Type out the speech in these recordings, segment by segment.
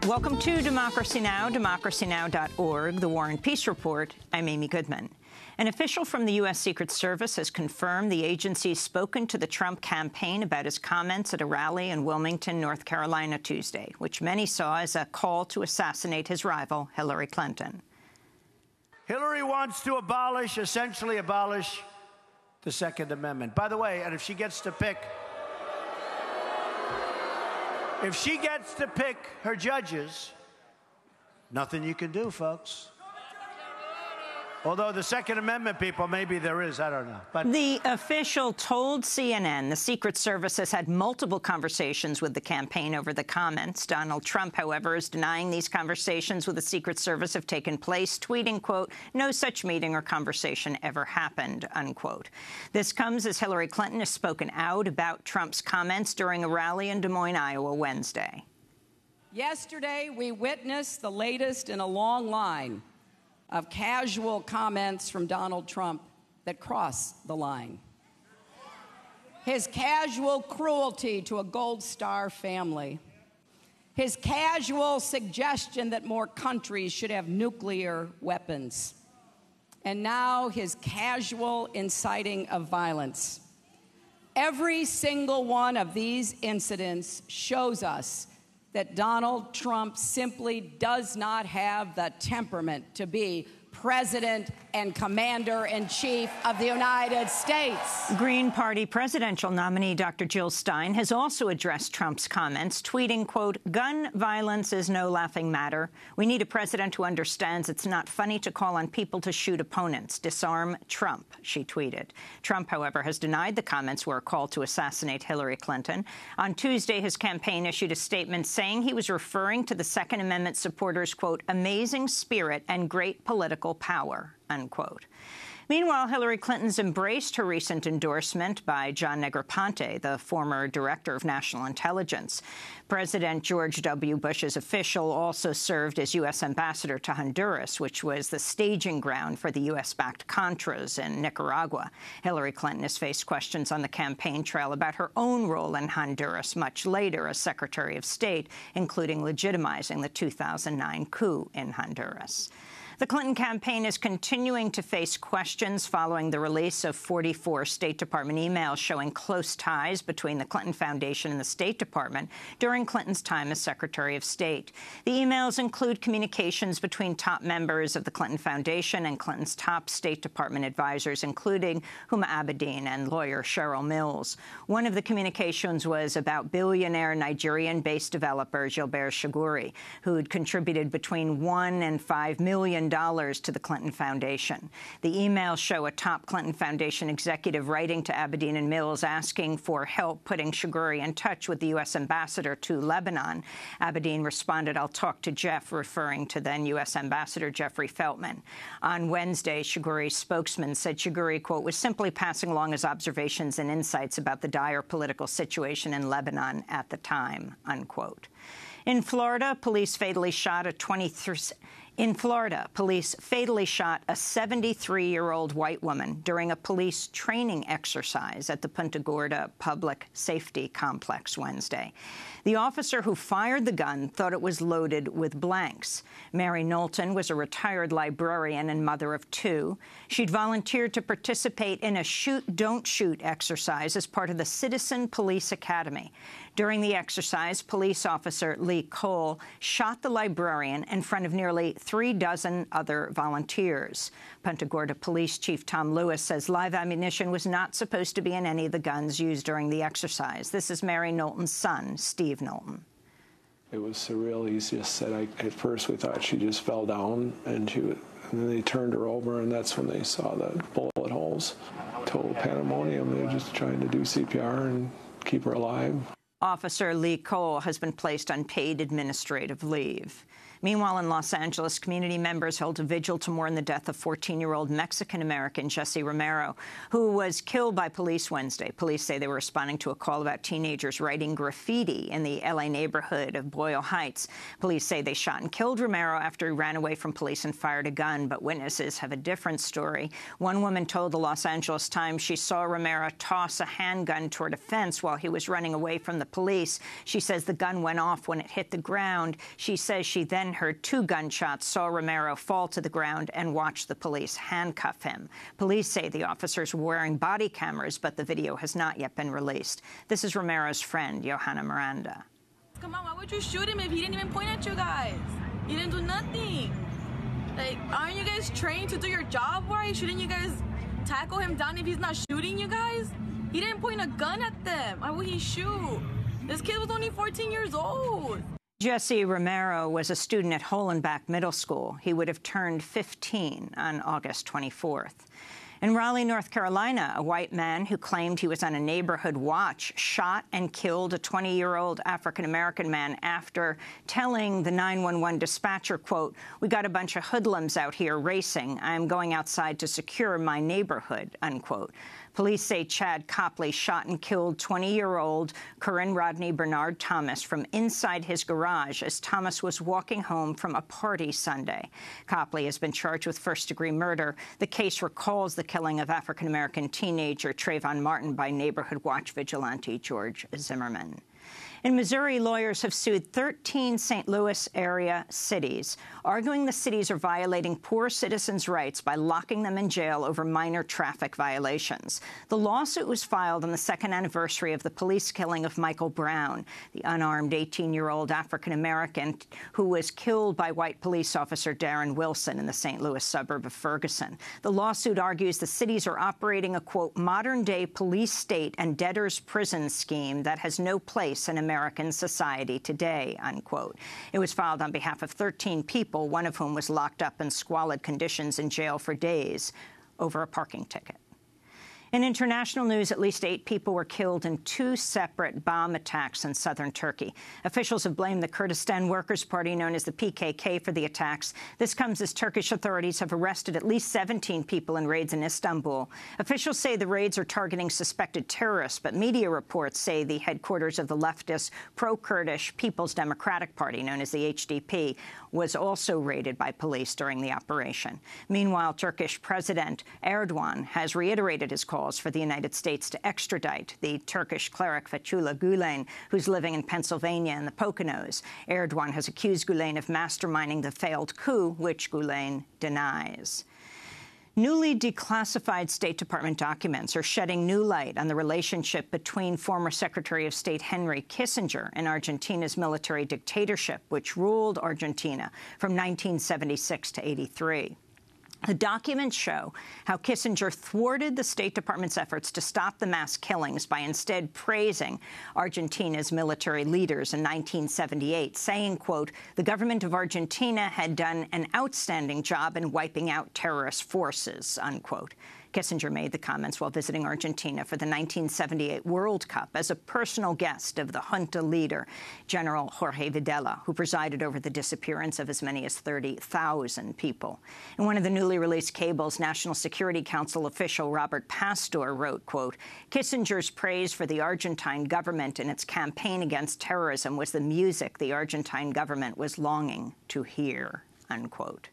Welcome to Democracy Now!, democracynow.org, The War and Peace Report. I'm Amy Goodman. An official from the U.S. Secret Service has confirmed the agency's spoken to the Trump campaign about his comments at a rally in Wilmington, North Carolina Tuesday, which many saw as a call to assassinate his rival, Hillary Clinton. Hillary wants to essentially abolish the Second Amendment. By the way, and if she gets to pick her judges, nothing you can do, folks. Although the Second Amendment people, maybe there is, I don't know. But the official told CNN the Secret Service has had multiple conversations with the campaign over the comments. Donald Trump, however, is denying these conversations with the Secret Service have taken place, tweeting, quote, "No such meeting or conversation ever happened," unquote. This comes as Hillary Clinton has spoken out about Trump's comments during a rally in Des Moines, Iowa, Wednesday. Yesterday, we witnessed the latest in a long line of casual comments from Donald Trump that cross the line. His casual cruelty to a Gold Star family. His casual suggestion that more countries should have nuclear weapons. And now his casual inciting of violence. Every single one of these incidents shows us that Donald Trump simply does not have the temperament to be President and Commander-in-Chief of the United States. Green Party presidential nominee Dr. Jill Stein has also addressed Trump's comments, tweeting, quote, "Gun violence is no laughing matter. We need a president who understands it's not funny to call on people to shoot opponents. Disarm Trump," she tweeted. Trump, however, has denied the comments were a call to assassinate Hillary Clinton. On Tuesday, his campaign issued a statement saying he was referring to the Second Amendment supporters' quote, "amazing spirit and great political power," unquote. Meanwhile, Hillary Clinton's embraced her recent endorsement by John Negroponte, the former director of national intelligence. President George W. Bush's official also served as U.S. ambassador to Honduras, which was the staging ground for the U.S.-backed Contras in Nicaragua. Hillary Clinton has faced questions on the campaign trail about her own role in Honduras much later as Secretary of State, including legitimizing the 2009 coup in Honduras. The Clinton campaign is continuing to face questions following the release of 44 State Department emails showing close ties between the Clinton Foundation and the State Department during Clinton's time as Secretary of State. The emails include communications between top members of the Clinton Foundation and Clinton's top State Department advisors, including Huma Abedin and lawyer Cheryl Mills. One of the communications was about billionaire Nigerian-based developer Gilbert Chagoury, who'd contributed between $1 and $5 million to the Clinton Foundation. The emails show a top Clinton Foundation executive writing to Abedin and Mills asking for help putting Chagoury in touch with the U.S. ambassador to Lebanon. Abedin responded, "I'll talk to Jeff," referring to then U.S. Ambassador Jeffrey Feltman. On Wednesday, Chagoury's spokesman said Chagoury, quote, "was simply passing along his observations and insights about the dire political situation in Lebanon at the time," unquote. In Florida, police fatally shot a 73-year-old white woman during a police training exercise at the Punta Gorda Public Safety Complex Wednesday. The officer who fired the gun thought it was loaded with blanks. Mary Knowlton was a retired librarian and mother of two. She'd volunteered to participate in a shoot, don't shoot exercise as part of the Citizen Police Academy. During the exercise, police officer Lee Cole shot the librarian in front of nearly 36 other volunteers. Punta Gorda Police Chief Tom Lewis says live ammunition was not supposed to be in any of the guns used during the exercise. This is Mary Knowlton's son, Steve Knowlton. It was surreal. He just said, at first we thought she just fell down, and then they turned her over, and that's when they saw the bullet holes. Total pandemonium. They were just trying to do CPR and keep her alive. Officer Lee Cole has been placed on paid administrative leave. Meanwhile, in Los Angeles, community members held a vigil to mourn the death of 14-year-old Mexican-American Jesse Romero, who was killed by police Wednesday. Police say they were responding to a call about teenagers writing graffiti in the L.A. neighborhood of Boyle Heights. Police say they shot and killed Romero after he ran away from police and fired a gun, but witnesses have a different story. One woman told the Los Angeles Times she saw Romero toss a handgun toward a fence while he was running away from the police. She says the gun went off when it hit the ground. She says she then heard 2 gunshots, saw Romero fall to the ground, and watched the police handcuff him. Police say the officers were wearing body cameras, but the video has not yet been released. This is Romero's friend, Johanna Miranda. Come on, why would you shoot him if he didn't even point at you guys? He didn't do nothing. Like, aren't you guys trained to do your job right? Shouldn't you guys tackle him down if he's not shooting you guys? He didn't point a gun at them. Why would he shoot? This kid was only 14 years old. Jesse Romero was a student at Hollenbach Middle School. He would have turned 15 on August 24th. In Raleigh, North Carolina, a white man who claimed he was on a neighborhood watch shot and killed a 20-year-old African-American man after telling the 911 dispatcher, quote, "We got a bunch of hoodlums out here racing. I'm going outside to secure my neighborhood," unquote. Police say Chad Copley shot and killed 20-year-old Kouren-Rodney Bernard Thomas from inside his garage as Thomas was walking home from a party Sunday. Copley has been charged with first-degree murder. The case recalls the killing of African-American teenager Trayvon Martin by Neighborhood Watch vigilante George Zimmerman. In Missouri, lawyers have sued 13 St. Louis area cities, arguing the cities are violating poor citizens' rights by locking them in jail over minor traffic violations. The lawsuit was filed on the 2nd anniversary of the police killing of Michael Brown, the unarmed 18-year-old African-American who was killed by white police officer Darren Wilson in the St. Louis suburb of Ferguson. The lawsuit argues the cities are operating a, quote, modern-day police state and debtors' prison scheme that has no place in American society today, unquote. It was filed on behalf of 13 people, one of whom was locked up in squalid conditions in jail for days over a parking ticket. In international news, at least 8 people were killed in 2 separate bomb attacks in southern Turkey. Officials have blamed the Kurdistan Workers' Party, known as the PKK, for the attacks. This comes as Turkish authorities have arrested at least 17 people in raids in Istanbul. Officials say the raids are targeting suspected terrorists, but media reports say the headquarters of the leftist pro-Kurdish People's Democratic Party, known as the HDP, was also raided by police during the operation. Meanwhile, Turkish President Erdogan has reiterated his calls for the United States to extradite the Turkish cleric Fethullah Gulen, who's living in Pennsylvania and the Poconos. Erdogan has accused Gulen of masterminding the failed coup, which Gulen denies. Newly declassified State Department documents are shedding new light on the relationship between former Secretary of State Henry Kissinger and Argentina's military dictatorship, which ruled Argentina from 1976 to 83. The documents show how Kissinger thwarted the State Department's efforts to stop the mass killings by instead praising Argentina's military leaders in 1978, saying, quote, "The government of Argentina had done an outstanding job in wiping out terrorist forces," unquote. Kissinger made the comments while visiting Argentina for the 1978 World Cup as a personal guest of the junta leader, General Jorge Videla, who presided over the disappearance of as many as 30,000 people. In one of the newly released cables, National Security Council official Robert Pastor wrote, quote, "Kissinger's praise for the Argentine government in its campaign against terrorism was the music the Argentine government was longing to hear," unquote.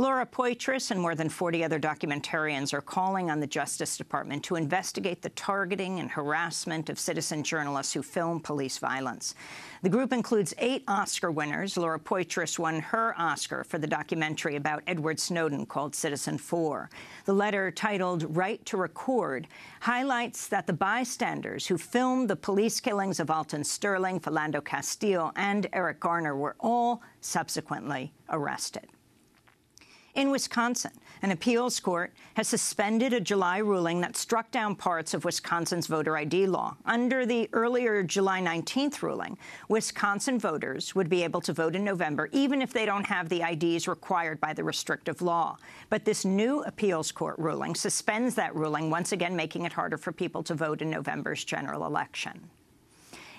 Laura Poitras and more than 40 other documentarians are calling on the Justice Department to investigate the targeting and harassment of citizen journalists who film police violence. The group includes 8 Oscar winners. Laura Poitras won her Oscar for the documentary about Edward Snowden called Citizen4. The letter, titled Right to Record, highlights that the bystanders who filmed the police killings of Alton Sterling, Philando Castile, and Eric Garner were all subsequently arrested. In Wisconsin, an appeals court has suspended a July ruling that struck down parts of Wisconsin's voter ID law. Under the earlier July 19th ruling, Wisconsin voters would be able to vote in November even if they don't have the IDs required by the restrictive law. But this new appeals court ruling suspends that ruling, once again making it harder for people to vote in November's general election.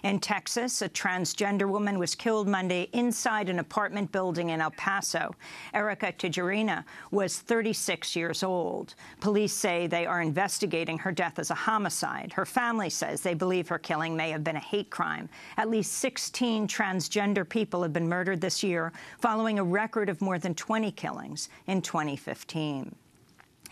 In Texas, a transgender woman was killed Monday inside an apartment building in El Paso. Erica Tijerina was 36 years old. Police say they are investigating her death as a homicide. Her family says they believe her killing may have been a hate crime. At least 16 transgender people have been murdered this year, following a record of more than 20 killings in 2015.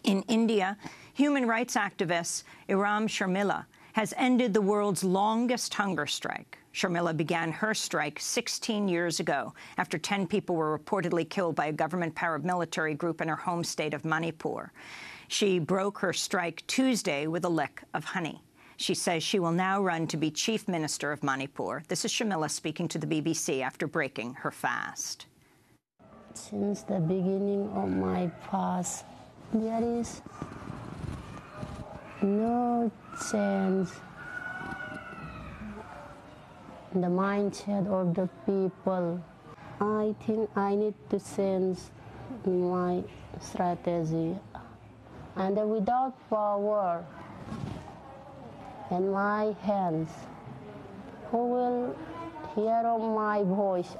In India, human rights activist Iram Sharmila has ended the world's longest hunger strike. Sharmila began her strike 16 years ago after 10 people were reportedly killed by a government paramilitary group in her home state of Manipur. She broke her strike Tuesday with a lick of honey. She says she will now run to be chief minister of Manipur. This is Sharmila speaking to the BBC after breaking her fast. Since the beginning of my fast, there is no change in the mindset of the people. I think I need to change my strategy. And without power in my hands, who will hear my voice?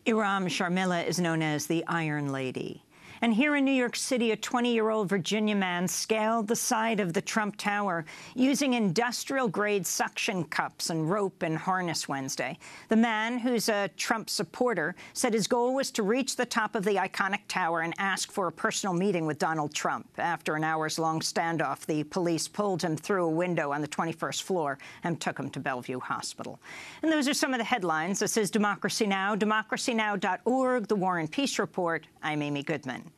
Iram Sharmila is known as the Iron Lady. And here in New York City, a 20-year-old Virginia man scaled the side of the Trump Tower using industrial-grade suction cups and rope and harness Wednesday. The man, who's a Trump supporter, said his goal was to reach the top of the iconic tower and ask for a personal meeting with Donald Trump. After an hours-long standoff, the police pulled him through a window on the 21st floor and took him to Bellevue Hospital. And those are some of the headlines. This is Democracy Now!, democracynow.org, The War and Peace Report. I'm Amy Goodman.